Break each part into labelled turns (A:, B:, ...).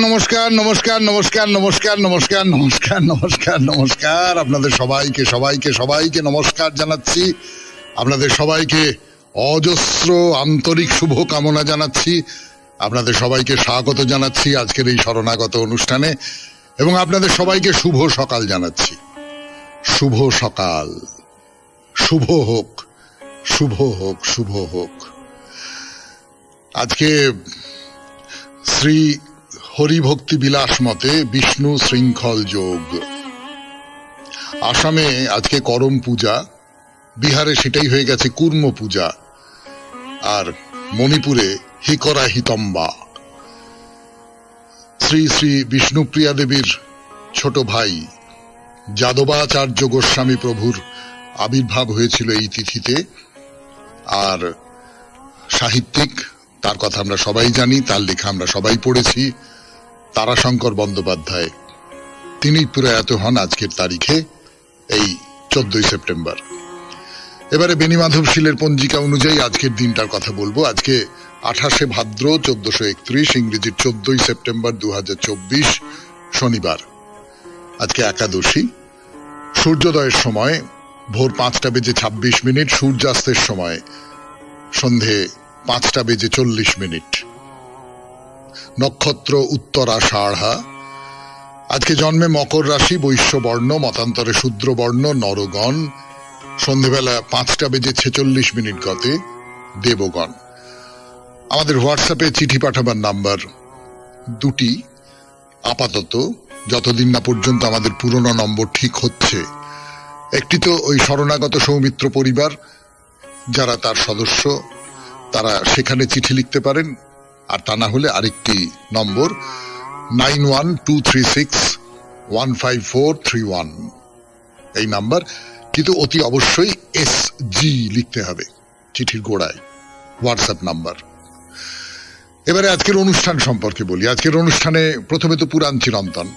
A: নমস্কার নমস্কার নমস্কার নমস্কার নমস্কার নমস্কার নমস্কার নমস্কার আপনাদের সবাইকে সবাইকে সবাইকে নমস্কার জানাচ্ছি। আপনাদের সবাইকে অজস্র আন্তরিক শুভ কামনা জানাচ্ছি। আপনাদের সবাইকে স্বাগত জানাচ্ছি আজকের এই শরণাগত অনুষ্ঠানে এবং আপনাদের সবাইকে শুভ সকাল জানাচ্ছি। শুভ সকাল, শুভ হোক, শুভ হোক, শুভ হোক। আজকে শ্রী হরিভক্তি বিলাস মতে বিষ্ণু শৃঙ্খল যোগ। আসামে আজকে করম পূজা, বিহারে সেটাই হয়ে গেছে কুর্ম পূজা, আর মণিপুরে হিকরা হিতম্বা। শ্রী শ্রী বিষ্ণুপ্রিয়া দেবীর ছোট ভাই যাদবাচার্য গোস্বামী প্রভুর আবির্ভাব হয়েছিল এই তিথিতে। আর সাহিত্যিক, তার কথা আমরা সবাই জানি, তার লেখা আমরা সবাই পড়েছি, তারাশঙ্কর বন্দ্যোপাধ্যায়, তিনি প্রয়াত হন আজকের তারিখে, এই 14ই সেপ্টেম্বর। এবারে বেণীমাধব শীলের পঞ্জিকা অনুযায়ী আজকের দিনটার কথা বলবো। আজকে 28শে ভাদ্র 1431, ইংরেজির 14ই সেপ্টেম্বর 2024, শনিবার। আজকে একাদশী। সূর্যোদয়ের সময় ভোর 5:26, সূর্যাস্তের সময় সন্ধে 5:40। নক্ষত্র উত্তরাষাঢ়া। আজকে জন্মে মকর রাশি, বৈশ্য বর্ণ, মতান্তরে শূদ্র বর্ণ, নরগণ। সন্ধেবেলা 5:46 গতে দেবগণ। আমাদের হোয়াটসঅ্যাপে চিঠি পাঠাবার নাম্বার দুটি আপাতত, যতদিন না পর্যন্ত আমাদের পুরনো নম্বর ঠিক হচ্ছে। একটি তো ওই শরণাগত সৌমিত্র পরিবার, যারা তার সদস্য তারা সেখানে চিঠি লিখতে পারেন, আর তা না হলে আরেকটি নম্বর 9123615431, এই নাম্বার। কিন্তু অতি অবশ্যই SG লিখতে হবে চিঠির গোড়ায়, হোয়াটসঅ্যাপ নাম্বার। এবারে আজকের অনুষ্ঠান সম্পর্কে বলি। আজকের অনুষ্ঠানে প্রথমে তো পুরাণ চিরন্তন।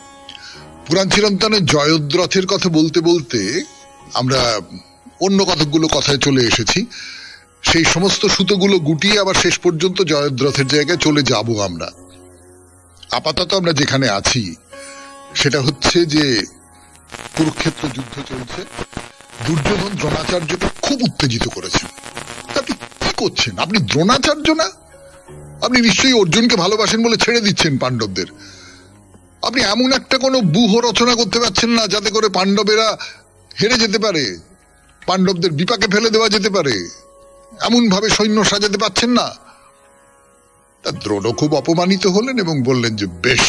A: পুরাণ চিরন্তনের জয়দ্রথের কথা বলতে বলতে আমরা অন্য কতকগুলো কথায় চলে এসেছি। সেই সমস্ত সুতোগুলো গুটিয়ে আবার শেষ পর্যন্ত জয়দ্রথের জায়গায় চলে যাব আমরা। আপাতত আমরা যেখানে আছি সেটা হচ্ছে যে কুরুক্ষেত্র যুদ্ধ চলছে। দুর্যোধন দ্রোণাচার্যকে খুব উত্তেজিত করেছেন। আপনি কি করছেন? আপনি দ্রোণাচার্য না? আপনি নিশ্চয়ই অর্জুনকে ভালোবাসেন বলে ছেড়ে দিচ্ছেন পাণ্ডবদের। আপনি এমন একটা কোনো ব্যূহ রচনা করতে পারছেন না যাতে করে পাণ্ডবেরা হেরে যেতে পারে, পাণ্ডবদের বিপাকে ফেলে দেওয়া যেতে পারে। এমন ভাবে সৈন্য সাজাতে পারছেন না। তা দ্রোণ খুব অপমানিত হলেন এবং বললেন যে বেশ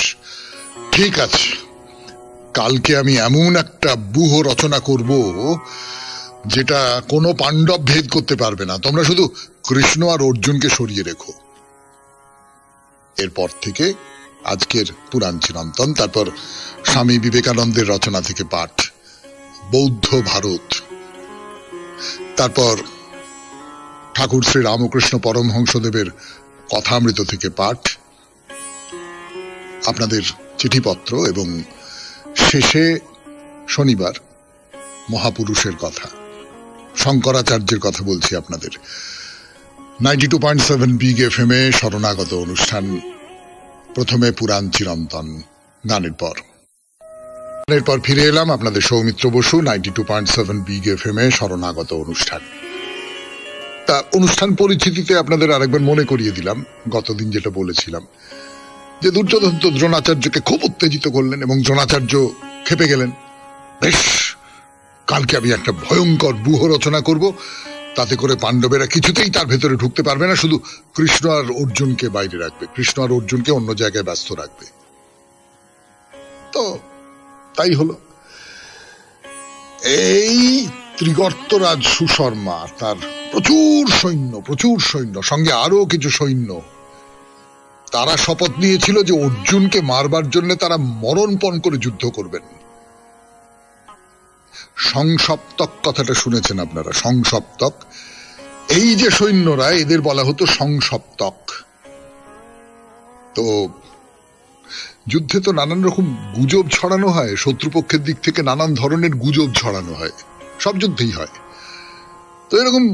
A: ঠিক আছে, কালকে আমি এমন একটা ব্যূহ রচনা করব যেটা কোনো পাণ্ডব ভেদ করতে পারবে না। তোমরা শুধু কৃষ্ণ আর অর্জুনকে সরিয়ে রেখো। এরপর থেকে আজকের পুরাণ চিরন্তন, তারপর স্বামী বিবেকানন্দের রচনা থেকে পাঠ, বৌদ্ধ ভারত, তারপর ঠাকুর শ্রী রামকৃষ্ণ পরমহংসদেবের কথামৃত থেকে পাঠ, আপনাদের চিঠিপত্র, এবং শেষে শনিবার মহাপুরুষের কথা, শঙ্করাচার্যের কথা বলছি আপনাদের। 92.7 বিগ FM এ শরণাগত অনুষ্ঠান। প্রথমে পুরাণ চিরন্তন, গানের পর ফিরে এলাম আপনাদের সৌমিত্র বসু। 92.7 বিগ FM এ শরণাগত অনুষ্ঠান। তা অনুষ্ঠান পরিচিতিতে আপনাদের আরেকবার মনে করিয়ে দিলাম গতদিন যেটা বলেছিলাম, যে দুর্যোধন তো দ্রোণাচার্যকে খুব উত্তেজিত করলেন এবং দ্রোণাচার্য খেপে গেলেন। বেশ, কালকে আমি একটা ভয়ঙ্কর ব্যূহ রচনা করব, তাতে করে পাণ্ডবেরা কিছুতেই তার ভেতরে ঢুকতে পারবে না, শুধু কৃষ্ণ আর অর্জুনকে বাইরে রাখবে, কৃষ্ণ আর অর্জুনকে অন্য জায়গায় ব্যস্ত রাখবে। তো তাই হলো। এই ত্রিগর্তরাজ সুশর্মা, তার প্রচুর সৈন্য, সঙ্গে আরো কিছু সৈন্য, তারা শপথ নিয়েছিল যে অর্জুনকে মারবার জন্য তারা মরণপণ করে যুদ্ধ করবেন। সংসপ্তক কথাটা শুনেছেন আপনারা? সংসপ্তক, এই যে সৈন্যরা, এদের বলা হতো সংসপ্তক। তো যুদ্ধে তো নানান রকম গুজব ছড়ানো হয়, শত্রুপক্ষের দিক থেকে নানান ধরনের গুজব ছড়ানো হয়, সব যুদ্ধেই হয়। তো এরকম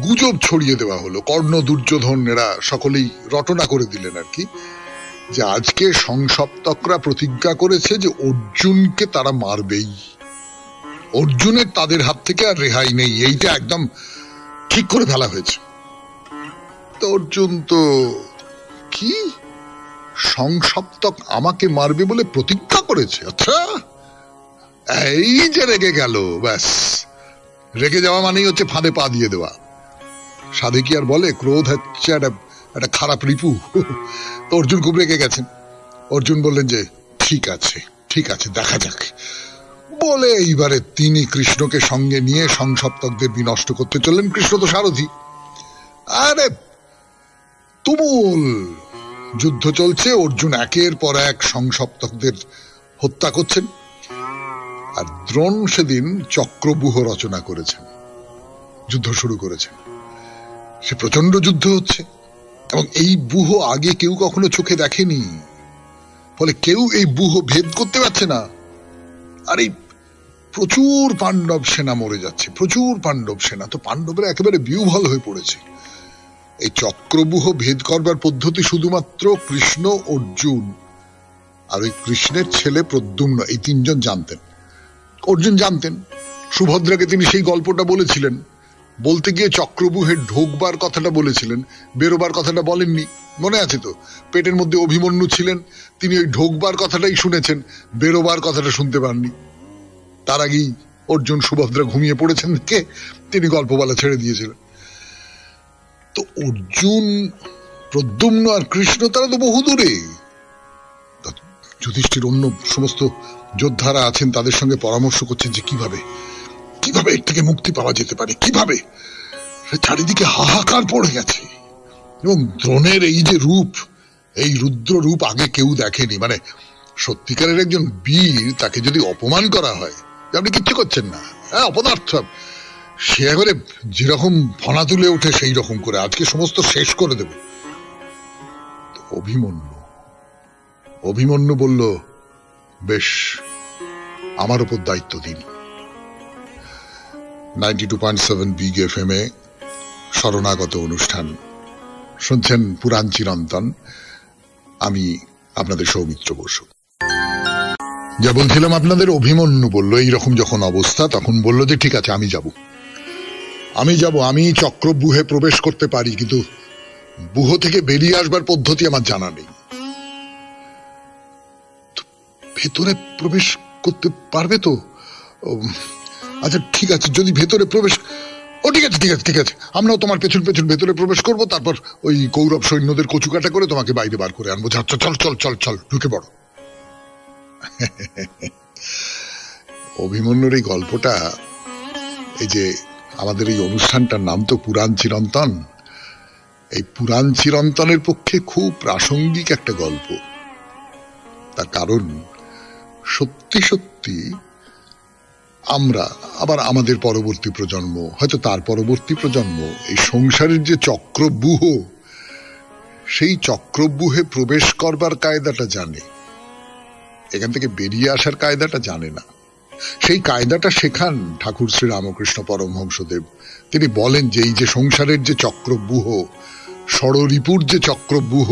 A: গুজব ছড়িয়ে দেওয়া হলো। কর্ণ, দুর্যোধন এরা সকলেই রটনা করে দিলেন আর কি, যে আজকে সংসপ্তকরা প্রতিজ্ঞা করেছে যে অর্জুনকে তারা মারবেই, অর্জুনের তাদের হাত থেকে আর রেহাই নেই, এইটা একদম ঠিক করে ফেলা হয়েছে। তো অর্জুন তো কি সংসপ্তক আমাকে মারবে বলে প্রতিজ্ঞা করেছে, আচ্ছা এই যে রেগে গেল, ব্যাস রেগে যাওয়া মানেই হচ্ছে ফাঁদে পা দিয়ে দেওয়া। সাধে কি আর বলে, ক্রোধ হচ্ছে একটা খারাপ রিপু। তো অর্জুন খুব রেগে গেছেন। অর্জুন বললেন যে ঠিক আছে ঠিক আছে দেখা যাক, বলে এইবারে তিনি কৃষ্ণকে সঙ্গে নিয়ে সংসপ্তকদের বিনষ্ট করতে চললেন। কৃষ্ণ তো সারথি। আরে তুমুল যুদ্ধ চলছে, অর্জুন একের পর এক সংসপ্তকদের হত্যা করছেন। আর দ্রোণ সেদিন চক্রব্যূহ রচনা করেছেন, যুদ্ধ শুরু করেছেন। সে প্রচন্ড যুদ্ধ হচ্ছে এবং এই ব্যূহ আগে কেউ কখনো চোখে দেখেনি, ফলে কেউ এই ব্যূহ ভেদ করতে পারছে না। আর এই প্রচুর পাণ্ডব সেনা মরে যাচ্ছে, প্রচুর পাণ্ডব সেনা। তো পাণ্ডবরা একেবারে বিহ্বল হয়ে পড়েছে। এই চক্রব্যূহ ভেদ করবার পদ্ধতি শুধুমাত্র কৃষ্ণ, অর্জুন আর ওই কৃষ্ণের ছেলে প্রদ্যুম্ন, এই তিনজন জানতেন। অর্জুন জানতেন, সুভদ্রাকে তিনি সেই গল্পটা বলেছিলেন। বলতে গিয়ে চক্রব্যূহে ঢোকবার কথাটা বলেছিলেন, বেরোবার কথাটা বলেননি, মনে আছে তো? পেটের মধ্যে অভিমন্যু ছিলেন, তিনি ওই ঢোকবার কথাটাই শুনেছেন, বেরোবার কথাটা শুনতে পাননি। তার আগেই অর্জুন সুভদ্রা ঘুমিয়ে পড়েছেন দেখে তিনি গল্প বলা ছেড়ে দিয়েছিলেন। তো অর্জুন, প্রদ্যুম্ন আর কৃষ্ণ তারা তো বহু দূরে। যুধিষ্ঠির অন্য সমস্ত যোদ্ধারা আছেন, তাদের সঙ্গে পরামর্শ করছেন যে কিভাবে কিভাবে এর থেকে মুক্তি পাওয়া যেতে পারে, কিভাবে। চারিদিকে হাহাকার পড়ে গেছে এবং দ্রোণের এই যে রূপ, এই রুদ্র রূপ আগে কেউ দেখেনি। মানে সত্যিকারের একজন বীর, তাকে যদি অপমান করা হয় যে আপনি কিচ্ছু করছেন না, হ্যাঁ অপদার্থ, সে এবারে যেরকম ফনা তুলে ওঠে সেই রকম করে আজকে সমস্ত শেষ করে দেবে। অভিমন্যু বলল, বেশ আমার উপর দায়িত্ব দিন। 92.7 বিগ FM এ শরণাগত অনুষ্ঠান শুনছেন, পুরাণ চিরন্তন। আমি আপনাদের সৌমিত্র বসু। যা বলছিলাম আপনাদের, অভিমন্যু বলল এইরকম যখন অবস্থা, তখন বলল যে ঠিক আছে আমি যাব, আমি চক্রব্যূহে প্রবেশ করতে পারি, কিন্তু ব্যূহ থেকে বেরিয়ে আসবার পদ্ধতি আমার জানা নেই। ভেতরে প্রবেশ করতে পারবে তো? আচ্ছা ঠিক আছে, যদি ভেতরে প্রবেশ, ও ঠিক আছে ঠিক আছে ঠিক আছে, আমরাও তোমার পেছন পেছন ভেতরে প্রবেশ করব, তারপর ওই কৌরব সৈন্যদের কচুকাটা করে তোমাকে বাইরে বার করে আনবো। চল চল চল চল চল ঢুকে পড়ো। অভিমন্যুর এই গল্পটা, এই যে আমাদের এই অনুষ্ঠানটার নাম তো পুরাণ চিরন্তন, এই পুরাণ চিরন্তনের পক্ষে খুব প্রাসঙ্গিক একটা গল্প। তার কারণ সত্যি সত্যি আমরা, আবার আমাদের পরবর্তী প্রজন্ম, হয়তো তার পরবর্তী প্রজন্ম, এই সংসারের যে চক্রব্যূহ, সেই চক্রব্যূহে প্রবেশ করবার কায়দাটা জানে, এখান থেকে বেরিয়ে আসার কায়দাটা জানে না। সেই কায়দাটা শেখান ঠাকুর শ্রী রামকৃষ্ণ পরমহংসদেব। তিনি বলেন যে এই যে সংসারের যে চক্রব্যূহ, ষড়রিপুর যে চক্রব্যূহ,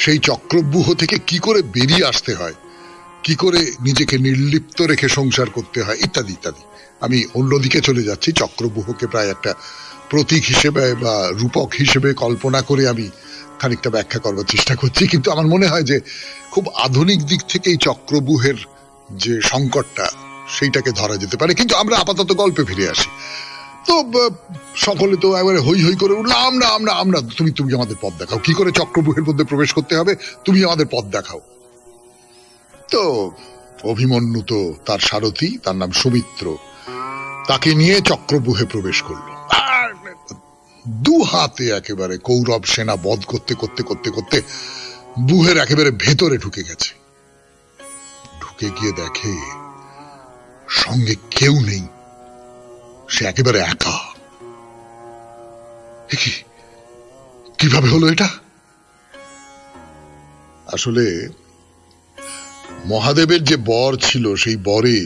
A: সেই চক্রব্যূহ থেকে কি করে বেরিয়ে আসতে হয়, কি করে নিজেকে নির্লিপ্ত রেখে সংসার করতে হয়, ইত্যাদি ইত্যাদি। আমি অন্যদিকে চলে যাচ্ছি, চক্রব্যূহকে প্রায় একটা প্রতীক হিসেবে বা রূপক হিসেবে কল্পনা করে আমি খানিকটা ব্যাখ্যা করবার চেষ্টা করছি। কিন্তু আমার মনে হয় যে খুব আধুনিক দিক থেকে এই চক্রব্যূহের যে সংকটটা, সেইটাকে ধরা যেতে পারে। কিন্তু আমরা আপাতত গল্পে ফিরে আসি। তো সকলে তো একবারে হই হই করে উঠলো, আমরা আমরা আমরা তুমি আমাদের পথ দেখাও, কি করে চক্রব্যূহের মধ্যে প্রবেশ করতে হবে, তুমি আমাদের পথ দেখাও। তো অভিমন্যু তো তার সারথি, তার নাম সৌমিত্র, তাকে নিয়ে চক্রব্যূহে প্রবেশ করলো। আর দু হাতে একেবারে কৌরব সেনা বধ করতে করতে করতে করতে ব্যূহের একেবারে ভেতরে ঢুকে গেছে। ঢুকে গিয়ে দেখে সঙ্গে কেউ নেই, সে একেবারে একা। কিভাবে হলো এটা? আসলে মহাদেবের যে বর ছিল, সেই বরে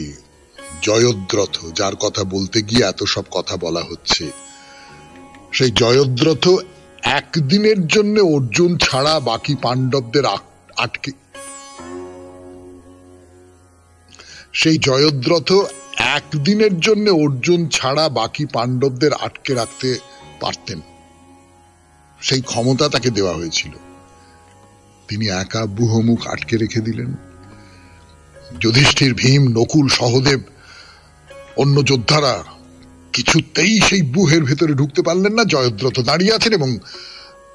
A: জয়দ্রথ, যার কথা বলতে গিয়ে এত সব কথা বলা হচ্ছে, সেই জয়দ্রথ একদিনের জন্য অর্জুন ছাড়া বাকি পাণ্ডবদের আটকে, সেই জয়দ্রথ একদিনের জন্য অর্জুন ছাড়া বাকি পাণ্ডবদের আটকে রাখতে পারতেন, সেই ক্ষমতা তাকে দেওয়া হয়েছিল। তিনি একা বুহমুখ আটকে রেখে দিলেন। যুধিষ্ঠির, ভীম, নকুল, সহদেব, অন্য যোদ্ধারা কিছুতেই সেই বুহের ভেতরে ঢুকতে পারলেন না। জয়দ্রথ দাঁড়িয়ে আছেন এবং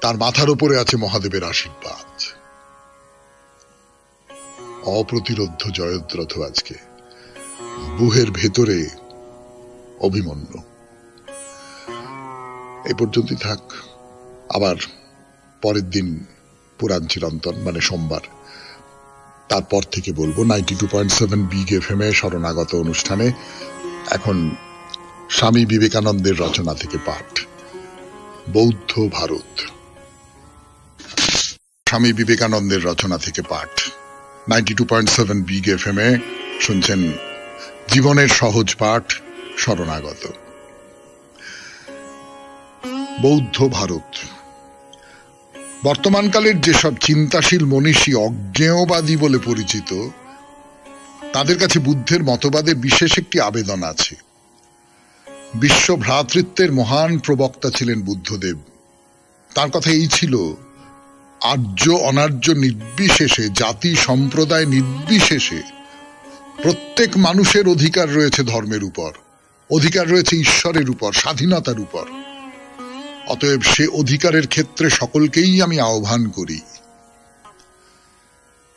A: তার মাথার উপরে আছে মহাদেবের আশীর্বাদ। অপ্রতিরোধ্য জয়দ্রথ আজকে বুহের ভেতরে অভিমন্যু। এই পর্যন্তই থাক। আবার পরের দিন পুরাণ চিরন্তন, মানে সোমবার, তারপর থেকে বলবো 92.7 বিগ এফএম এ শরণাগত অনুষ্ঠানে। এখন স্বামী বিবেকানন্দের রচনা থেকে পাঠ, বৌদ্ধ ভারত। স্বামী বিবেকানন্দের রচনা থেকে পাঠ 92.7 বিগ এফএম এ শুনছেন জীবনের সহজ পাঠ, শরণাগত। বৌদ্ধ ভারত। বর্তমানকালের যেসব চিন্তাশীল মনীষী অজ্ঞেয়বাদী বলে পরিচিত, তাদের কাছে বুদ্ধের মতবাদে বিশেষ একটি আবেদন আছে। বিশ্ব ভ্রাতৃত্বের মহান প্রবক্তা ছিলেন বুদ্ধদেব। তার কথা এই ছিল, আর্য অনার্য নির্বিশেষে, জাতি সম্প্রদায় নির্বিশেষে প্রত্যেক মানুষের অধিকার রয়েছে ধর্মের উপর, অধিকার রয়েছে ঈশ্বরের উপর, স্বাধীনতার উপর। অতএব সে অধিকারের ক্ষেত্রে সকলকেই আমি আহ্বান করি।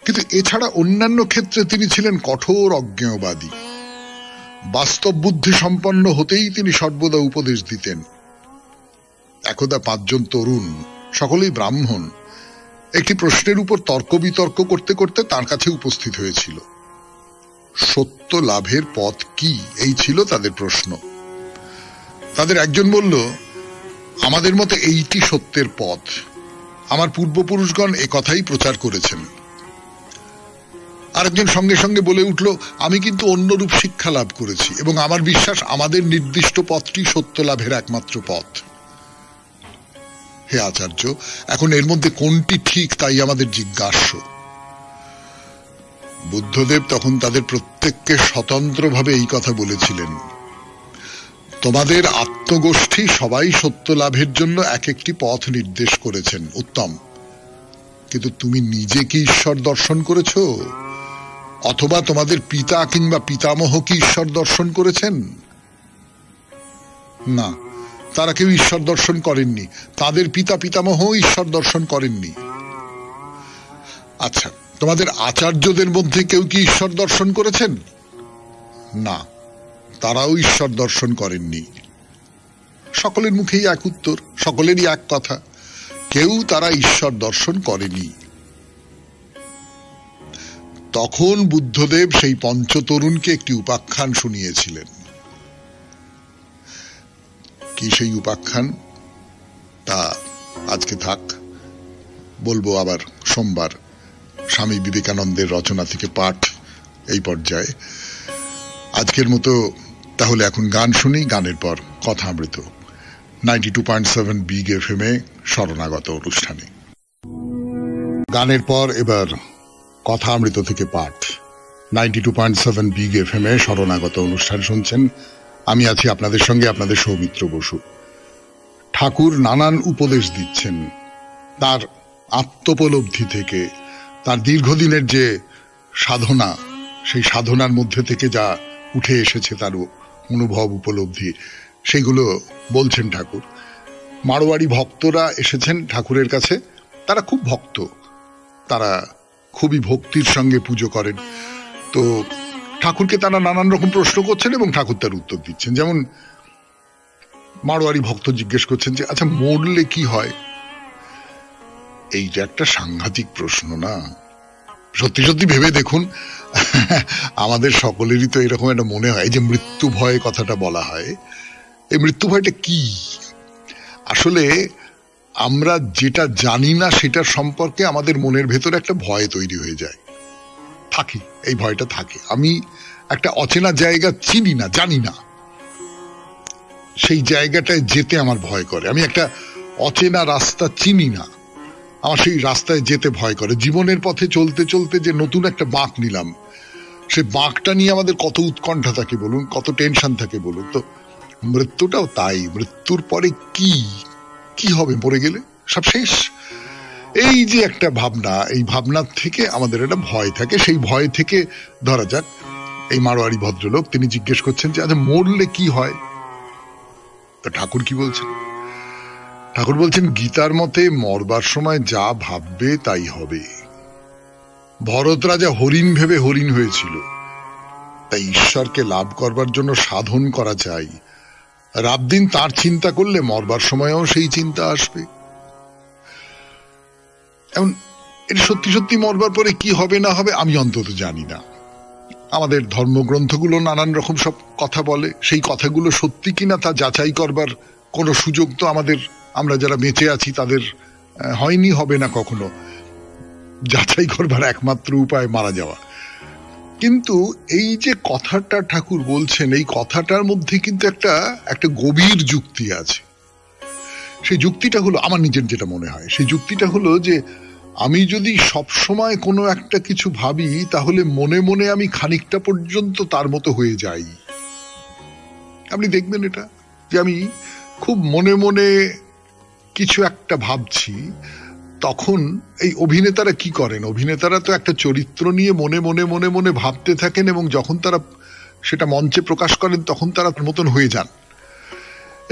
A: কিন্তু এছাড়া অন্যান্য ক্ষেত্রে তিনি ছিলেন কঠোর অজ্ঞেয়বাদী। বাস্তব বুদ্ধি সম্পন্ন হতেই তিনি সর্বদা উপদেশ দিতেন। একদা 5 জন তরুণ, সকলেই ব্রাহ্মণ, একটি প্রশ্নের উপর তর্ক বিতর্ক করতে করতে তার কাছে উপস্থিত হয়েছিল। সত্য লাভের পথ কি, এই ছিল তাদের প্রশ্ন। তাদের একজন বলল, আমাদের মতে এইটি সত্যের পথ, আমার পূর্বপুরুষগণ এ কথাই প্রচার করেছেন। আরেকজন সঙ্গে সঙ্গে বলে উঠল, আমি কিন্তু অন্যরূপ শিক্ষা লাভ করেছি এবং আমার বিশ্বাস আমাদের নির্দিষ্ট পথটি সত্য লাভের একমাত্র পথ। হে আচার্য, এখন এর মধ্যে কোনটি ঠিক তাই আমাদের জিজ্ঞাস্য। বুদ্ধদেব তখন তাদের প্রত্যেককে স্বতন্ত্রভাবে এই কথা বলেছিলেন, তোমাদের আত্মগোষ্ঠী সবাই সত্য লাভের জন্য এক একটি পথ নির্দেশ করেছেন, উত্তম। কিন্তু তুমি নিজে কি ঈশ্বর দর্শন করেছ? অথবা তোমাদের পিতা কিংবা পিতামহ কি ঈশ্বর দর্শন করেছেন? না, তারা কেউ ঈশ্বর দর্শন করেননি। তাদের পিতা পিতামহ ঈশ্বর দর্শন করেননি। আচ্ছা, তোমাদের আচার্যদের মধ্যে কেউ কি ঈশ্বর দর্শন করেছেন? না, তারাও ঈশ্বর দর্শন করেননি। সকলের মুখেই এক উত্তর, সকলেরই এক কথা, কেউ তারা ঈশ্বর দর্শন করেনি। তখন বুদ্ধদেব সেই পঞ্চতরুণকে একটি উপাখ্যান শুনিয়েছিলেন। কি সেই উপাখ্যান, তা আজকে থাক, বলবো আবার সোমবার স্বামী বিবেকানন্দের রচনা থেকে পাঠ এই পর্যায়ে। আজকের মতো তাহলে এখন গান শুনি, গানের পর কথামৃত 92.7 বিগ এফএম এ শরণাগত অনুষ্ঠানে। গানের পর এবার কথামৃত থেকে পাঠ 92.7 বিগ এফএম এ শরণাগত অনুষ্ঠান শুনছেন। আমি আছি আপনাদের সঙ্গে, আপনাদের সৌমিত্র বসু। ঠাকুর নানান উপদেশ দিচ্ছেন তার আত্মোপলব্ধি থেকে, তার দীর্ঘদিনের যে সাধনা, সেই সাধনার মধ্যে থেকে যা উঠে এসেছে তার অনুভব, উপলব্ধি, সেগুলো বলছেন ঠাকুর। মারোয়াড়ি ভক্তরা এসেছেন ঠাকুরের কাছে, তারা খুব ভক্ত, তারা খুবই ভক্তির সঙ্গে পুজো করেন। তো ঠাকুরকে তারা নানান রকম প্রশ্ন করছেন এবং ঠাকুর তার উত্তর দিচ্ছেন। যেমন মারোয়াড়ি ভক্ত জিজ্ঞেস করছেন যে, আচ্ছা মরলে কি হয়? এইটা একটা সাংঘাতিক প্রশ্ন না? সত্যি সত্যি ভেবে দেখুন, আমাদের সকলেরই তো এরকম একটা মনে হয় যে মৃত্যু ভয় কথাটা বলা হয়। এই মৃত্যু ভয়টা কি? আসলে আমরা যেটা জানি না সেটার সম্পর্কে আমাদের মনের ভেতরে একটা ভয় তৈরি হয়ে যায়, থাকে, এই ভয়টা থাকে। আমি একটা অচেনা জায়গা চিনি না, জানি না, সেই জায়গাটায় যেতে আমার ভয় করে। আমি একটা অচেনা রাস্তা চিনি না, আমার সেই রাস্তায় যেতে ভয় করে। জীবনের পথে চলতে চলতে যে নতুন একটা বাঁক নিলাম, সে বাঁকটা নিয়ে আমাদের কত উৎকণ্ঠা থাকে বলুন, কত টেনশন থাকে বলুন। তো মৃত্যুটাও তাই। মৃত্যুর পরে কি হবে? মরে গেলে সব শেষ। এই যে একটা ভাবনা, এই ভাবনার থেকে আমাদের একটা ভয় থাকে। সেই ভয় থেকে ধরা যাক এই মারোয়ারি ভদ্রলোক, তিনি জিজ্ঞেস করছেন যে আচ্ছা মরলে কি হয়? তো ঠাকুর কি বলছেন? ঠাকুর বলছেন গীতার মতে মরবার সময় যা ভাববে তাই হবে। ভরত রাজা হরিণ ভেবে হরিণ হয়েছিল, তাই ঈশ্বরকে লাভ করবার জন্য সাধন করা চাই। রাত দিন তার চিন্তা করলে মরবার সময়ও সেই চিন্তা আসবে। এখন এটা সত্যি সত্যি মরবার পরে কি হবে না হবে আমি অন্তত জানি না। আমাদের ধর্মগ্রন্থগুলো নানান রকম সব কথা বলে, সেই কথাগুলো সত্যি কিনা তা যাচাই করবার কোনো সুযোগ তো আমরা যারা বেঁচে আছি তাদের হয়নি, হবে না কখনো। যাচাই করবার একমাত্র উপায় মারা যাওয়া। কিন্তু এই যে কথাটা ঠাকুর বলছেন, এই কথাটার মধ্যে কিন্তু একটা গভীর যুক্তি আছে। সেই যুক্তিটা হলো, আমার নিজের যেটা মনে হয়, সেই যুক্তিটা হলো যে আমি যদি সবসময় কোনো একটা কিছু ভাবি, তাহলে মনে মনে আমি খানিকটা পর্যন্ত তার মতো হয়ে যাই। আপনি দেখবেন এটা, যে আমি খুব মনে মনে কিছু একটা ভাবছি, তখন এই অভিনেতারা কি করেন? অভিনেতারা তো একটা চরিত্র নিয়ে মনে মনে মনে মনে ভাবতে থাকেন, এবং যখন তারা সেটা মঞ্চে প্রকাশ করেন তখন তারা তার মতন হয়ে যান।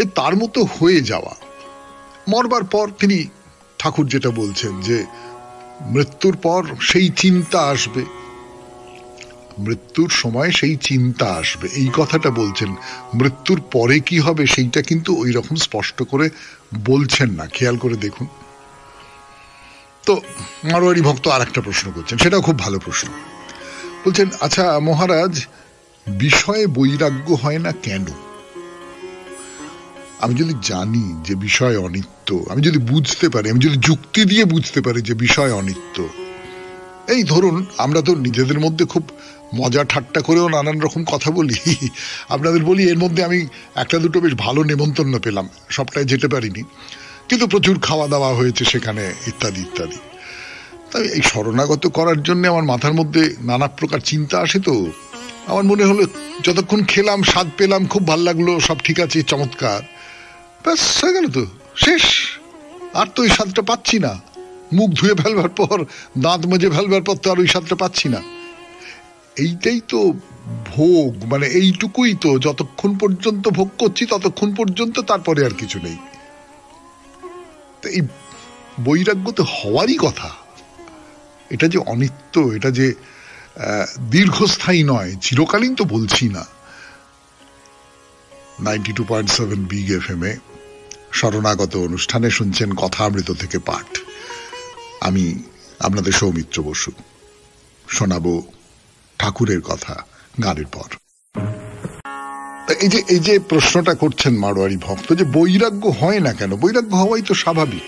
A: এই তার মতো হয়ে যাওয়া, মরবার পর তিনি ঠাকুর যেটা বলছেন যে মৃত্যুর পর সেই চিন্তা আসবে, মৃত্যুর সময় সেই চিন্তা আসবে, এই কথাটা বলছেন। মৃত্যুর পরে কি হবে সেইটা কিন্তু ওই রকম স্পষ্ট করে বলছেন না, খেয়াল করে দেখুন। তো মারোয়ারি ভক্ত আর একটা প্রশ্ন করছেন, সেটাও খুব ভালো প্রশ্ন। বলছেন আচ্ছা মহারাজ, বিষয়ে বৈরাগ্য হয় না কেন? আমি যদি জানি যে বিষয় অনিত্য, আমি যদি বুঝতে পারি, আমি যদি যুক্তি দিয়ে বুঝতে পারি যে বিষয় অনিত্য, এই ধরুন আমরা তো নিজেদের মধ্যে খুব মজা ঠাট্টা করেও নানান রকম কথা বলি। আপনাদের বলি, এর মধ্যে আমি একটা দুটো বেশ ভালো নেমন্তন্ন পেলাম, সবটাই যেতে পারিনি, কিন্তু প্রচুর খাওয়া দাওয়া হয়েছে সেখানে, ইত্যাদি ইত্যাদি। তাই এই শরণাগত করার জন্য আমার মাথার মধ্যে নানা প্রকার চিন্তা আসে। তো আমার মনে হলো যতক্ষণ খেলাম, স্বাদ পেলাম, খুব ভাল লাগলো, সব ঠিক আছে, চমৎকার, ব্যাস হয়ে গেল, তো শেষ। আর তো ওই স্বাদটা পাচ্ছি না। মুখ ধুয়ে ফেলবার পর, দাঁত মেজে ফেলবার পর তো আর ওই স্বাদটা পাচ্ছি না। এইটাই তো ভোগ, মানে এইটুকুই তো, যতক্ষণ পর্যন্ত ভোগ করছি ততক্ষণ পর্যন্ত, তারপরে আর কিছু নেই। এই বৈরাগ্য তো হওয়ারই কথা। এটা যে অনিত্য, এটা যে দীর্ঘস্থায়ী নয়, চিরকালীন তো বলছি না। 92.7 বিগ FM এ শরণাগত অনুষ্ঠানে শুনছেন কথামৃত থেকে পাঠ। আমি আপনাদের সৌমিত্র বসু, শোনাবো ঠাকুরের কথা গানের পর। এই যে প্রশ্নটা করছেন মারোয়ারি ভক্ত, যে বৈরাগ্য হয় না কেন? বৈরাগ্য হওয়াই তো স্বাভাবিক।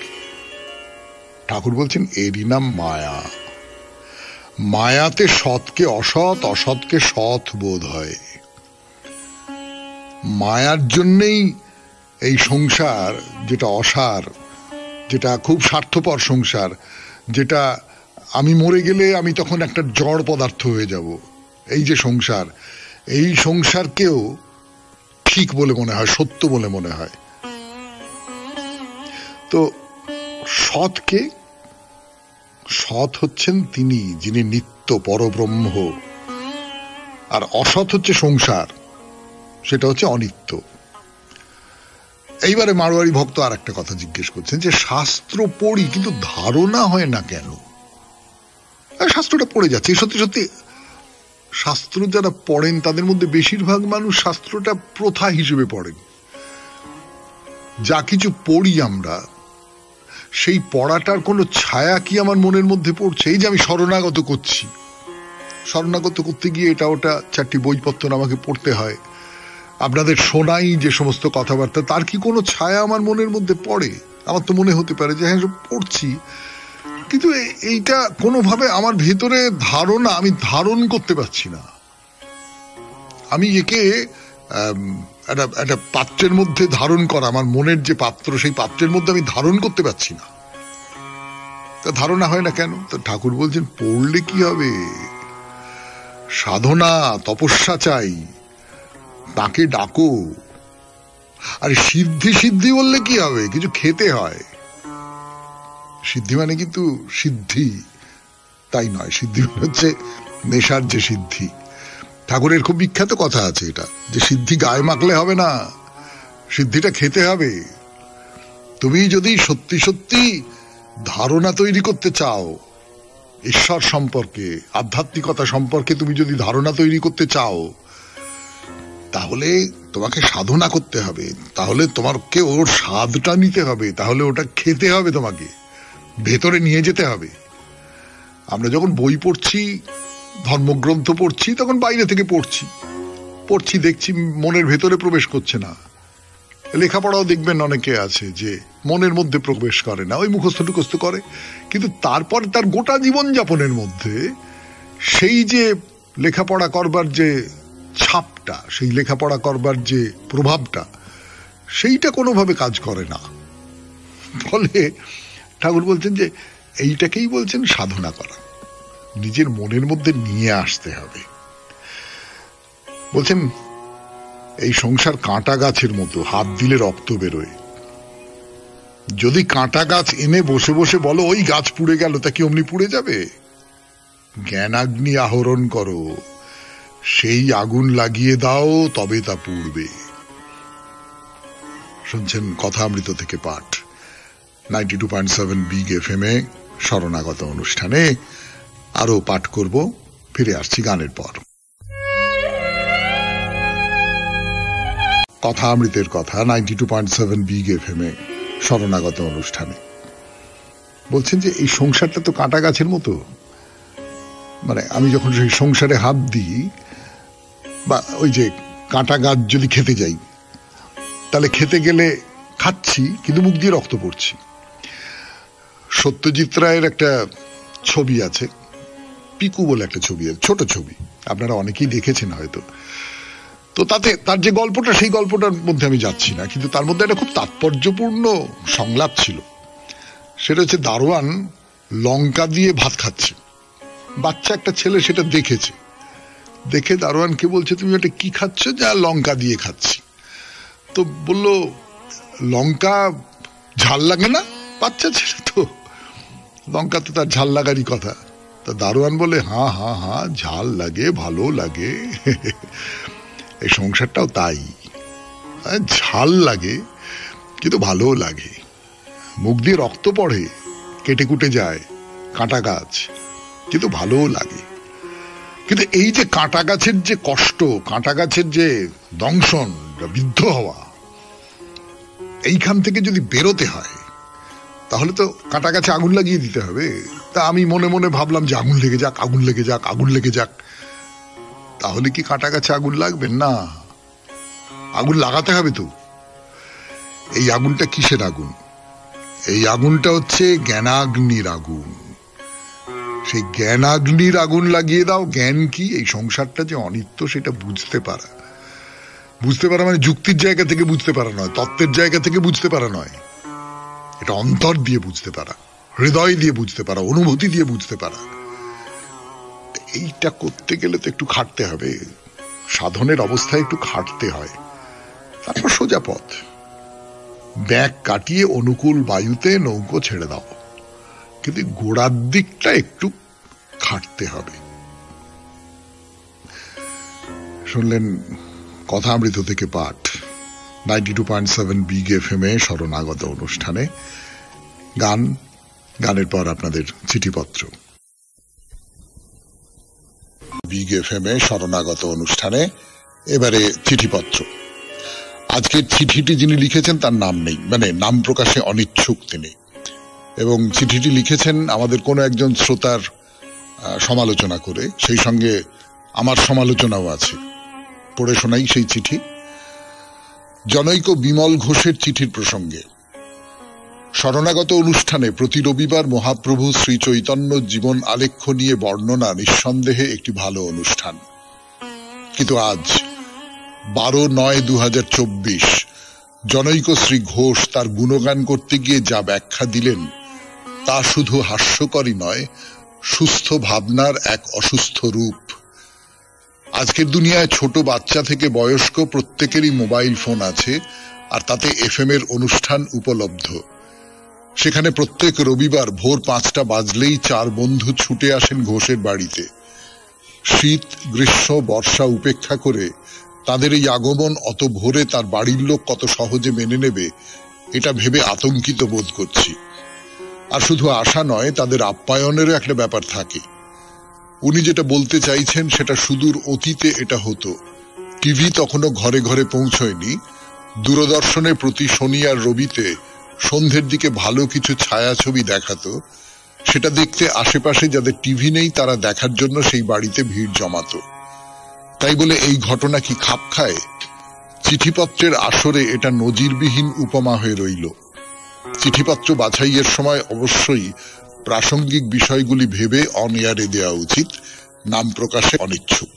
A: ঠাকুর বলছেন এরই নাম মায়া। মায়াতে সৎকে অসৎ, অসৎকে সৎ বোধ হয়। মায়ার জন্যেই এই সংসার, যেটা অসার, যেটা খুব স্বার্থপর সংসার, যেটা আমি মরে গেলে আমি তখন একটা জড় পদার্থ হয়ে যাব, এই যে সংসার, এই সংসারকেও ঠিক বলে মনে হয়, সত্য বলে মনে হয়। তো সৎকে, সৎ হচ্ছেন তিনি যিনি নিত্য পরব্রহ্ম, আর অসৎ হচ্ছে সংসার, সেটা হচ্ছে অনিত্য। এইবারে মারোয়ারি ভক্ত আর একটা কথা জিজ্ঞেস করছেন, যে শাস্ত্র পড়ি কিন্তু ধারণা হয় না কেন? শাস্ত্রটা পড়ে যাচ্ছে, সত্যি সত্যি শাস্ত্র যারা পড়েন তাদের মধ্যে বেশিরভাগ মানুষ শাস্ত্রটা প্রথা হিসেবে পড়েন। যা কিছু পড়ি আমরা, সেই পড়াটার কোনো ছায়া কি আমার মনের মধ্যে পড়ছে? এই যে আমি শরণাগত করছি, শরণাগত করতে গিয়ে এটা ওটা 4টি বইপত্র আমাকে পড়তে হয়, আপনাদের শোনাই যে সমস্ত কথাবার্তা, তার কি কোনো ছায়া আমার মনের মধ্যে পড়ে? আমার তো মনে হতে পারে যে হ্যাঁ সব পড়ছি, কিন্তু এইটা কোনোভাবে আমার ভেতরে ধারণা আমি ধারণ করতে পারছি না। আমি একে একটা পাত্রের মধ্যে ধারণ করা, আমার মনের যে পাত্র, সেই পাত্রের মধ্যে আমি ধারণ করতে পারছি না। তা ধারণা হয় না কেন? তো ঠাকুর বলছেন পড়লে কি হবে, সাধনা তপস্যা চাই, তাকে ডাকো। আর সিদ্ধি সিদ্ধি বললে কি হবে, কিছু খেতে হয়। সিদ্ধি মানে কিন্তু সিদ্ধি তাই নয়, সিদ্ধি হচ্ছে নেশার যে সিদ্ধি। ঠাকুরের খুব বিখ্যাত কথা আছে এটা, যে সিদ্ধি গায়ে মাখলে হবে না, সিদ্ধিটা খেতে হবে। তুমি যদি সত্যি সত্যি ধারণা তৈরি করতে চাও ঈশ্বর সম্পর্কে, আধ্যাত্মিকতা সম্পর্কে তুমি যদি ধারণা তৈরি করতে চাও, তাহলে তোমাকে সাধনা করতে হবে, তাহলে তোমাকে ওর স্বাদটা নিতে হবে, তাহলে ওটা খেতে হবে, তোমাকে ভেতরে নিয়ে যেতে হবে। আমরা যখন বই পড়ছি, ধর্মগ্রন্থ পড়ছি, তখন বাইরে থেকে পড়ছি দেখছি মনের ভেতরে প্রবেশ করছে না। লেখাপড়াও দেখবেন অনেকে আছে যে মনের মধ্যে প্রবেশ করে না, ওই মুখস্থ টুকস্থ করে, কিন্তু তারপর তার গোটা জীবন যাপনের মধ্যে সেই যে লেখাপড়া করবার যে ছাপটা, সেই লেখাপড়া করবার যে প্রভাবটা, সেইটা কোনোভাবে কাজ করে না। ফলে ঠাকুর বলছেন যে এইটাকেই বলছেন সাধনা করা, নিজের মনের মধ্যে নিয়ে আসতে হবে। বলছেন এই সংসার কাঁটা গাছের মতো, হাত দিলে রক্ত বেরোয়। যদি কাঁটা গাছ এনে বসে বসে বলো ওই গাছ পুড়ে গেল, তা কি অমনি পুড়ে যাবে? জ্ঞানাগ্নি আহরণ করো, সেই আগুন লাগিয়ে দাও, তবে তা পুড়বে। শুনছেন কথামৃত থেকে পাঠ, 92.7 বিগ FM এ শরণাগত অনুষ্ঠানে। আরো পাঠ করব, ফিরে আসছি গানের পর। কথামৃতের কথা 92.7 বিগ FM এ শরণাগত অনুষ্ঠানে। বলছেন যে এই সংসারটা তো কাঁটা গাছের মতো, মানে আমি যখন সেই সংসারে হাত দিই, বা ওই যে কাঁটা গাছ যদি খেতে যাই, তাহলে খেতে গেলে খাচ্ছি কিন্তু মুখ দিয়ে রক্ত পড়ছি। সত্যজিৎ রায়ের একটা ছবি আছে, পিকু বলে একটা ছবি আছে, ছোট ছবি, আপনারা অনেকেই দেখেছেন হয়তো। তো তাতে তার যে গল্পটা, সেই গল্পটার মধ্যে আমি যাচ্ছি না, কিন্তু তার মধ্যে একটা খুব তাৎপর্যপূর্ণ সংলাপ ছিল। সেটা হচ্ছে দারোয়ান লঙ্কা দিয়ে ভাত খাচ্ছে, বাচ্চা একটা ছেলে সেটা দেখেছে, দেখে দারোয়ানকে বলছে তুমি এটা কি খাচ্ছ? যা লঙ্কা দিয়ে খাচ্ছি। তো বলল লঙ্কা ঝাল লাগে না? বাচ্চা ছেলে তো, লঙ্কা তো তার ঝাল লাগারই কথা। তা দারোয়ান বলে হ্যাঁ হ্যাঁ হ্যাঁ ঝাল লাগে, ভালো লাগে। এই সংসারটাও তাই, ঝাল লাগে কিন্তু ভালো লাগে, মুখ দিয়ে রক্ত পড়ে, কেটে কুটে যায়, কাঁটা গাছ, কিন্তু ভালো লাগে। কিন্তু এই যে কাঁটা গাছের যে কষ্ট, কাঁটা গাছের যে দংশন, বিদ্ধ হওয়া, এইখান থেকে যদি বেরোতে হয়, তাহলে তো কাঁটা গাছে আগুন লাগিয়ে দিতে হবে। তা আমি মনে মনে ভাবলাম যে আগুন লেগে যাক, আগুন লেগে যাক, আগুন লেগে যাক। তাহলে কি কাঁটা গাছে আগুন লাগবে? না, আগুন লাগাতে হবে তো। এই আগুনটা কিসের আগুন? এই আগুনটা হচ্ছে জ্ঞানাগ্নির আগুন। সেই জ্ঞানাগ্নির আগুন লাগিয়ে দাও। জ্ঞান কি? এই সংসারটা যে অনিত্য সেটা বুঝতে পারা। বুঝতে পারা মানে যুক্তির জায়গা থেকে বুঝতে পারা নয়, তত্ত্বের জায়গা থেকে বুঝতে পারা নয়, এটা অন্তর দিয়ে বুঝতে পারা, হৃদয় দিয়ে বুঝতে পারা, অনুভূতি দিয়ে বুঝতে পারা। এইটা করতে গেলে তো একটু খাটতে হবে, সাধনের অবস্থায় একটু খাটতে হয়, তারপর সোজা পথ। ব্যাগ কাটিয়ে অনুকূল বায়ুতে নৌকো ছেড়ে দাও, কিন্তু গোড়ার দিকটা একটু খাটতে হবে। শুনলেন কথামৃত থেকে পাঠ, 92.7 বিগ FM এ শরণাগত অনুষ্ঠানে। গানের পর আপনাদের চিঠিপত্র। বিগ FM এ শরণাগত অনুষ্ঠানে এবারে চিঠিপত্র। আজকের চিঠিটি যিনি লিখেছেন তার নাম নেই, মানে নাম প্রকাশে অনিচ্ছুক তিনি, এবং চিঠিটি লিখেছেন আমাদের কোনো একজন শ্রোতার সমালোচনা করে, সেই সঙ্গে আমার সমালোচনাও আছে। পড়ে শোনাই সেই চিঠি। জনৈক বিমল ঘোষের চিঠির প্রসঙ্গে। শরণাগত অনুষ্ঠানে প্রতি রবিবার মহাপ্রভু শ্রী চৈতন্য জীবন আলেখ্য নিয়ে বর্ণনা নিঃসন্দেহে একটি ভালো অনুষ্ঠান, কিন্তু আজ 12/9/2024 জনৈক শ্রী ঘোষ তার গুণগান করতে গিয়ে যা ব্যাখ্যা দিলেন তা শুধু হাস্যকরই নয়, সুস্থ ভাবনার এক অসুস্থ রূপ। আজকের দুনিয়ায় ছোট বাচ্চা থেকে বয়স্ক প্রত্যেকেরই মোবাইল ফোন আছে, আর তাতে FM এর অনুষ্ঠান উপলব্ধ। সেখানে প্রত্যেক রবিবার ভোর 5টা বাজলেই 4 বন্ধু ছুটে আসেন ঘোষের বাড়িতে। শীত, গ্রীষ্ম, বর্ষা উপেক্ষা করে তাদের এই আগমন অত ভোরে তার বাড়ির লোক কত সহজে মেনে নেবে, এটা ভেবে আতঙ্কিত বোধ করছি। আর শুধু আশা নয়, তাদের আপ্যায়নেরও একটা ব্যাপার থাকে। উনি যেটা বলতে চাইছেন সেটা সুদূর অতীতে এটা হতো। টিভি তখনও ঘরে ঘরে পৌঁছয়নি। দূরদর্শনে প্রতি শনি আর রবিতে সন্ধ্যের দিকে ভালো কিছু ছায়াছবি দেখাতো। সেটা দেখতে আশেপাশে যাদের টিভি নেই তারা দেখার জন্য সেই বাড়িতে ভিড় জমাতো। তাই বলে এই ঘটনা কি খাপ খায়? চিঠিপত্রের আসরে এটা নজিরবিহীন উপমা হয়ে রইল। চিঠিপত্র বাছাইয়ের সময় অবশ্যই প্রাসঙ্গিক বিষয়গুলি ভেবে অন এয়ারে দেওয়া উচিত। নাম প্রকাশে অনিচ্ছুক।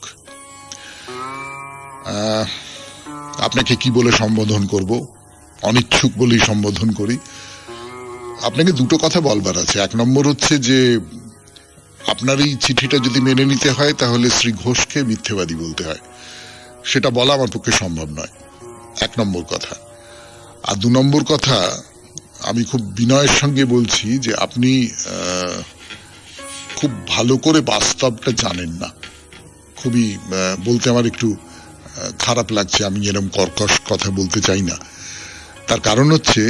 A: আপনাকে কি বলে সম্বোধন করব? অনিচ্ছুক বলেই সম্বোধন করি। আপনাকে দুটো কথা বলবার আছে। 1 নম্বর হচ্ছে যে আপনার এই চিঠিটা যদি মেনে নিতে হয় তাহলে শ্রী ঘোষকে মিথ্যেবাদী বলতে হয়। সেটা বলা আমার পক্ষে সম্ভব নয়, 1 নম্বর কথা। আর 2 নম্বর কথা, আমি খুব বিনয়ের সঙ্গে বলছি যে আপনি খুব ভালো করে বাস্তবটা জানেন না। খুবই বলতে আমার একটু খারাপ লাগছে, আমি এরকম কর্কশ কথা বলতে চাই না। তার কারণ হচ্ছে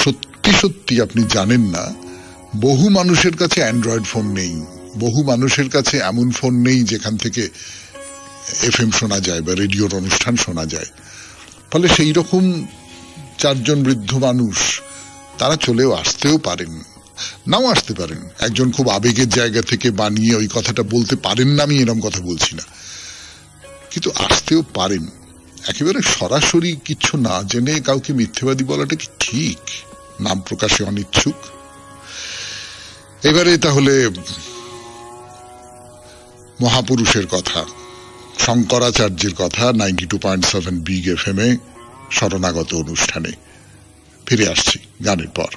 A: সত্যি সত্যি আপনি জানেন না বহু মানুষের কাছে অ্যান্ড্রয়েড ফোন নেই, বহু মানুষের কাছে এমন ফোন নেই যেখান থেকে FM শোনা যায় বা রেডিওর অনুষ্ঠান শোনা যায়। ফলে সেই রকম 4 জন বৃদ্ধ মানুষ তারা চলেও আসতেও পারেন, নাও আসতে পারেন। একজন খুব আবেগের জায়গা থেকে বানিয়ে ওই কথাটা বলতে পারেন না, আমি এরকম কথা বলছি না, কিন্তু আসতেও পারেন। একেবারে সরাসরি কিছু না জেনে কাউকে মিথ্যেবাদী বলাটা কি ঠিক? নাম প্রকাশে অনিচ্ছুক। এবারে তাহলে মহাপুরুষের কথা, শঙ্করাচার্যের কথা 92.7 বিগ FM এ শরণাগত অনুষ্ঠানে ফিরে আসছি গানের পর।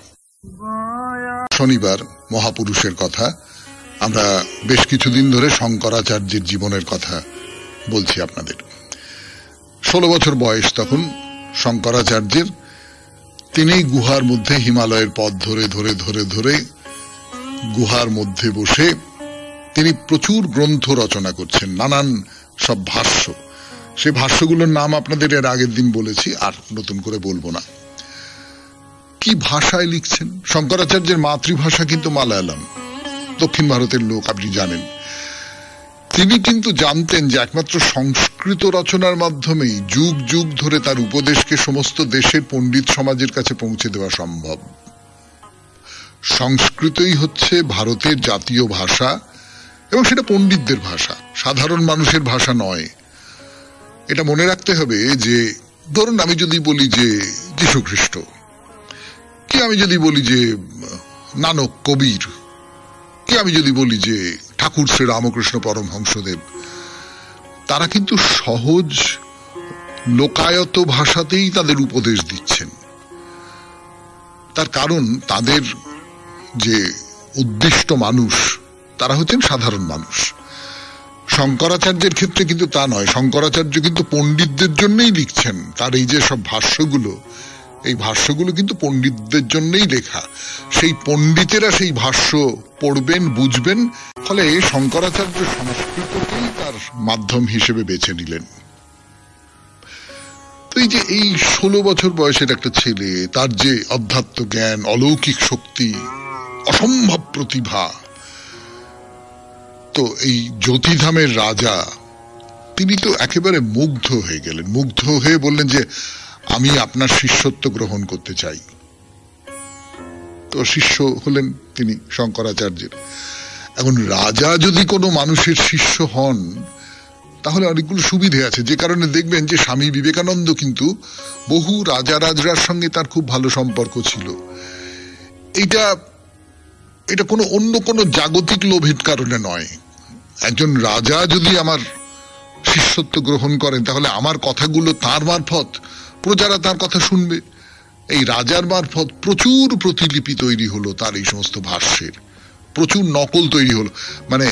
A: শনিবার মহাপুরুষের কথা। আমরা বেশ কিছুদিন ধরে শঙ্করাচার্যের জীবনের কথা বলছি আপনাদের। 16 বছর বয়স তখন শঙ্করাচার্যের। তিনি গুহার মধ্যে হিমালয়ের পথ ধরে ধরে ধরে ধরে গুহার মধ্যে বসে তিনি প্রচুর গ্রন্থ রচনা করছেন, নানান সব ভাষ্য। সে ভাষ্যগুলোর নাম আপনাদের এর আগের দিন বলেছি, আর নতুন করে বলবো না। কি ভাষায় লিখছেন? শঙ্করাচার্যের মাতৃভাষা কিন্তু মালায়ালাম, দক্ষিণ ভারতের লোক, আপনি জানেন। তিনি কিন্তু জানতেন যে একমাত্র সংস্কৃত রচনার মাধ্যমেই যুগ যুগ ধরে তার উপদেশকে সমস্ত দেশের পণ্ডিত সমাজের কাছে পৌঁছে দেওয়া সম্ভব। সংস্কৃতই হচ্ছে ভারতের জাতীয় ভাষা, এবং সেটা পণ্ডিতদের ভাষা, সাধারণ মানুষের ভাষা নয়। এটা মনে রাখতে হবে যে ধরুন আমি যদি বলি যে যীশু খ্রিস্ট, কি আমি যদি বলি যে নানক, কবির, কি আমি যদি বলি যে ঠাকুর শ্রী রামকৃষ্ণ পরমহংসদেব, তারা কিন্তু সহজ লোকায়ত ভাষাতেই তাদের উপদেশ দিচ্ছেন। তার কারণ তাদের যে উদ্দিষ্ট মানুষ তারা হচ্ছেন সাধারণ মানুষ। শঙ্করাচার্যের ক্ষেত্রে কিন্তু তা নয়। শঙ্করাচার্য কিন্তু পণ্ডিতদের জন্যই লিখছেন। তার এই যে সব ভাষ্যগুলো, এই ভাষ্যগুলো কিন্তু পণ্ডিতদের জন্যই লেখা। সেই পণ্ডিতেরা সেই ভাষ্য পড়বেন, বুঝবেন। ফলে শঙ্করাচার্য সংস্কৃতকেই তার মাধ্যম হিসেবে বেছে নিলেন। তো এই যে এই 16 বছর বয়সের একটা ছেলে, তার যে অধ্যাত্ম জ্ঞান, অলৌকিক শক্তি, অসম্ভব প্রতিভা, তো এই জ্যোতিধামের রাজা তিনি তো একেবারে মুগ্ধ হয়ে গেলেন। মুগ্ধ হয়ে বললেন যে আমি আপনার শিষ্যত্ব গ্রহণ করতে চাই। তো শিষ্য হলেন তিনি শঙ্করাচার্যের। এখন রাজা যদি কোনো মানুষের শিষ্য হন তাহলে অনেকগুলো সুবিধে আছে, যে কারণে দেখবেন যে স্বামী বিবেকানন্দ কিন্তু বহু রাজারাজরার সঙ্গে তার খুব ভালো সম্পর্ক ছিল। এটা কোনো অন্য কোনো জাগতিক লোভের কারণে নয়। একজন রাজা যদি আমার শিষ্যত্ব গ্রহণ করেন তাহলে আমার কথাগুলো তার মারফত প্রজারা তার কথা শুনবে। এই রাজার মারফত প্রচুর প্রতিলিপি তৈরি হলো তার এই সমস্ত ভাষ্যের, প্রচুর নকল তৈরি হলো। মানে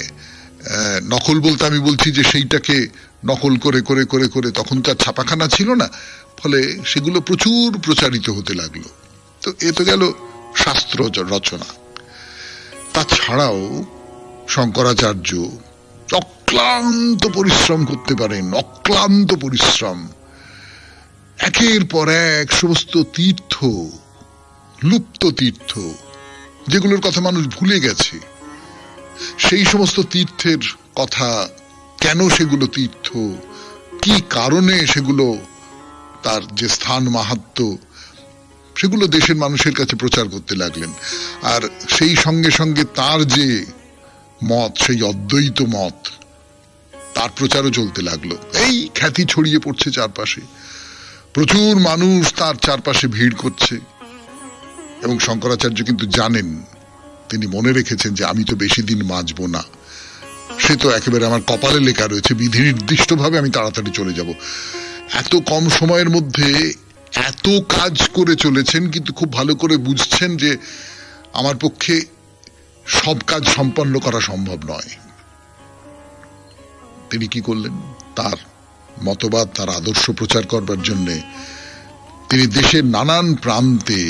A: নকল বলতে আমি বলছি যে সেইটাকে নকল করে করে করে করে, তখন তার ছাপাখানা ছিল না, ফলে সেগুলো প্রচুর প্রচারিত হতে লাগলো। তো এ তো গেল শাস্ত্র রচনা। তাছাড়াও শঙ্করাচার্য অক্লান্ত পরিশ্রম করতে পারেন, অক্লান্ত পরিশ্রম। একের পর এক সমস্ত তীর্থ, লুপ্ত তীর্থ, যেগুলোর কথা মানুষ ভুলে গেছে, সেই সমস্ত তীর্থের কথা, কেন সেগুলো তীর্থ, কি কারণে সেগুলো, তার যে স্থান মাহাত্ম্য, সেগুলো দেশের মানুষের কাছে প্রচার করতে লাগলেন। আর সেই সঙ্গে সঙ্গে তার যে মত, সেই অদ্বৈত মত, তার প্রচারও চলতে লাগলো। এই খ্যাতি ছড়িয়ে পড়ছে চারপাশে, প্রচুর মানুষ তার চারপাশে ভিড় করছে। এবং শঙ্করাচার্য কিন্তু জানেন, তিনি মনে রেখেছেন যে আমি তো বেশি দিন বাঁচব না, সে তো একেবারে আমার কপালে লেখা রয়েছে, বিধি নির্দিষ্ট ভাবে আমি তাড়াতাড়ি চলে যাব। এত কম সময়ের মধ্যে এত কাজ করে চলেছেন, কিন্তু খুব ভালো করে বুঝছেন যে আমার পক্ষে সব কাজ সম্পন্ন করা সম্ভব নয়। তিনি কি করলেন? তার মতবাদ, তার আদর্শ প্রচার করবার জন্য তিনি দেশের নানান প্রান্তে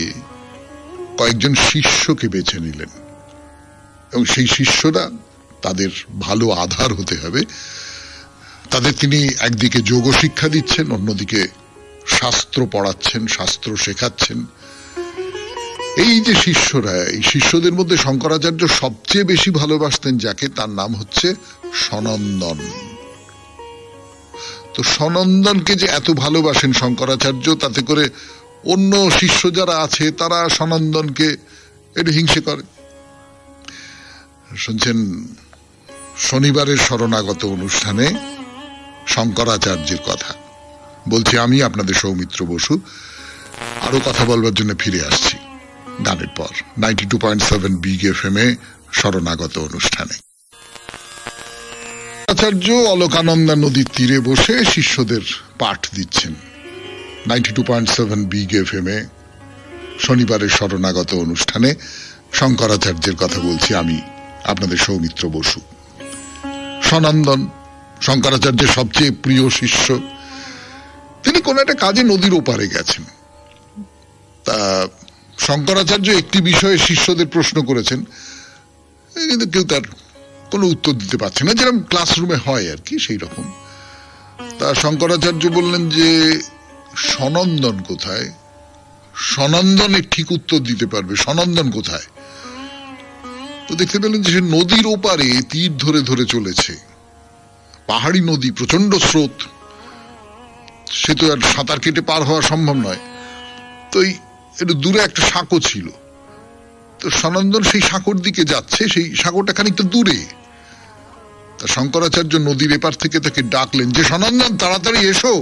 A: কয়েকজন শিষ্যকে বেছে নিলেন। এবং সেই শিষ্যরা, তাদের ভালো আধার হতে হবে, তাদের তিনি একদিকে যোগ শিক্ষা দিচ্ছেন, অন্যদিকে শাস্ত্র পড়াচ্ছেন, শাস্ত্র শেখাচ্ছেন। এই যে শিষ্যরা, এই শিষ্যদের মধ্যে শঙ্করাচার্য সবচেয়ে বেশি ভালোবাসতেন যাকে, তার নাম হচ্ছে সনন্দন। তো সনন্দনকে যে এত ভালোবাসেন শঙ্করাচার্য, তাতে করে অন্য শিষ্য যারা আছে তারা সনন্দনকে একটু হিংসে করে। শুনছেন শনিবারের শরণাগত অনুষ্ঠানে শঙ্করাচার্যের কথা বলছি আমি, আপনাদের সৌমিত্র বসু। আরো কথা বলবার জন্য ফিরে আসছি গানের পর 92.7 বিগ এফএম এ শরণাগত অনুষ্ঠানে। আচার্য অলকানন্দা নদীর তীরে বসে শিষ্যদের পাঠ দিচ্ছেন। 92.7 বিগ এফএম এ শনিবারের শরণাগত অনুষ্ঠানে শঙ্করাচার্যের কথা বলছি আমি, আপনাদের সৌমিত্র বসু। সনন্দন শঙ্করাচার্যের সবচেয়ে প্রিয় শিষ্য। তিনি কোন একটা কাজে নদীর ওপারে গেছেন। তা শঙ্করাচার্য একটি বিষয়ে শিষ্যদের প্রশ্ন করেছেন, কিন্তু কেউ তার কোনো উত্তর দিতে পারছে না, যেরকম ক্লাসরুমে হয় আর কি, সেই রকম। তা শঙ্করাচার্য বললেন যে সনন্দন কোথায়? সনন্দন ঠিক উত্তর দিতে পারবে, সনন্দন কোথায়? তো দেখতে পেলেন যে সে নদীর ওপারে তীর ধরে ধরে চলেছে। পাহাড়ি নদী, প্রচন্ড স্রোত, সে তো আর সাঁতার কেটে পার হওয়া সম্ভব নয়। তো একটু দূরে একটা সাঁকো ছিল, তো সনন্দন সেই সাঁকোর দিকে যাচ্ছে, সেই সাঁকোটা খানিকটা দূরে। তা শঙ্করাচার্য নদীর এপার থেকে তাকে ডাকলেন যে সনন্দন, তাড়াতাড়ি এসো,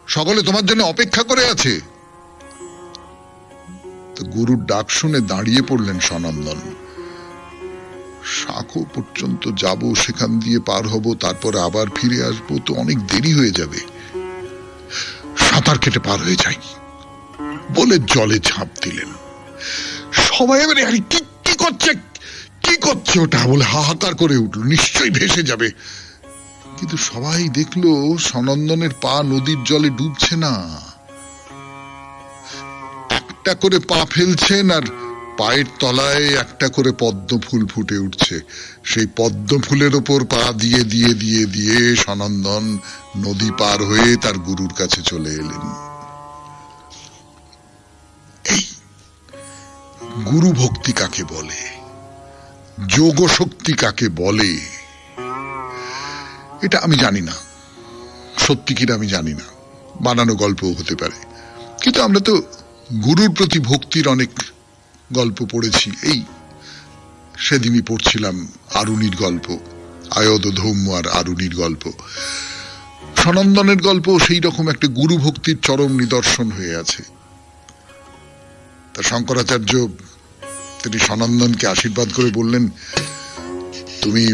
A: সকলে তোমার জন্য অপেক্ষা করে আছে। তো গুরুর ডাক শুনে দাঁড়িয়ে পড়লেন সনন্দন। সাঁকো পর্যন্ত যাব, সেখান দিয়ে পার হব, তারপরে আবার ফিরে আসবো, তো অনেক দেরি হয়ে যাবে, সাঁতার কেটে পার হয়ে যাই বলে জলে ঝাঁপ দিলেন। সবাই এবারে আরে কি করছে, কি করছে ওটা বলে হাহাকার করে উঠল, নিশ্চয়ই ভেসে যাবে। কিন্তু সবাই দেখলো সনন্দনের পা নদীর জলে ডুবছে না, একটা করে পা ফেলছেন আর পায়ের তলায় একটা করে পদ্ম ফুল ফুটে উঠছে। সেই পদ্ম ফুলের ওপর পা দিয়ে দিয়ে দিয়ে দিয়ে সনন্দন নদী পার হয়ে তার গুরুর কাছে চলে এলেন। এই গুরু ভক্তি কাকে বলে, যোগ শক্তি কাকে বলে, এটা আমি জানি না, সত্যি কিনা আমি জানি না, বানানো গল্পও হতে পারে। কিন্তু আমরা তো গুরুর প্রতি ভক্তির অনেক গল্প পড়েছি। এই সেদিনই পড়ছিলাম আরুণীর গল্প, আয়দ ধৌম্য আর আরুণীর গল্প। সনন্দনের গল্প সেই রকম একটা গুরু ভক্তির চরম নিদর্শন হয়ে আছে। তা শঙ্করাচার্য তিনি সনন্দনকে আশীর্বাদ করে বললেন, তুমি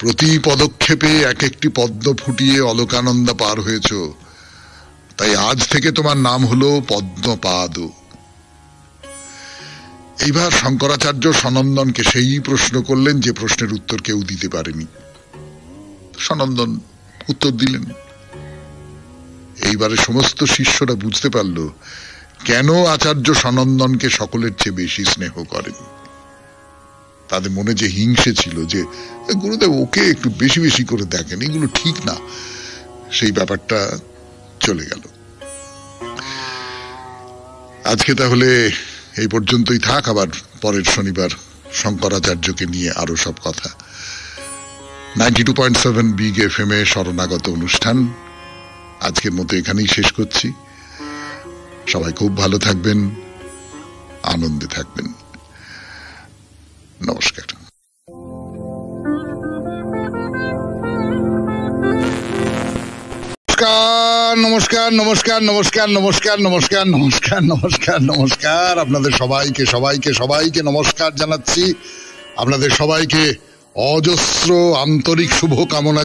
A: প্রতি পদক্ষেপে এক একটি পদ্ম ফুটিয়ে অলকানন্দা পার হয়েছ, তাই আজ থেকে তোমার নাম হলো পদ্মপাদ। এইবার শঙ্করাচার্য সনন্দনকে সেই প্রশ্ন করলেন যে প্রশ্নের উত্তর কেউ দিতে পারেনি। সনন্দন উত্তর দিলেন। এইবারে সমস্ত শিষ্যরা বুঝতে পারল কেন আচার্য সনন্দনকে সকলের চেয়ে বেশি স্নেহ করেন। তাদের মনে যে হিংসে ছিল যে গুরুদেব ওকে একটু বেশি বেশি করে দেখেন, এগুলো ঠিক না, সেই ব্যাপারটা চলে গেল। আজকে তাহলে এই পর্যন্তই থাক, আবার পরের শনিবার শঙ্করাচার্যকে নিয়ে আরো সব কথা। 92.7 বিগ FM এ শরণাগত অনুষ্ঠান আজকের মতো এখানেই শেষ করছি। সবাই খুব ভালো থাকবেন, আনন্দে থাকবেন। নমস্কার। নমস্কার নমস্কার নমস্কার নমস্কার নমস্কার নমস্কার নমস্কার নমস্কার আপনাদের সবাইকে সবাইকে সবাইকে নমস্কার জানাচ্ছি। আপনাদের সবাইকে অজস্র আন্তরিক শুভকামনা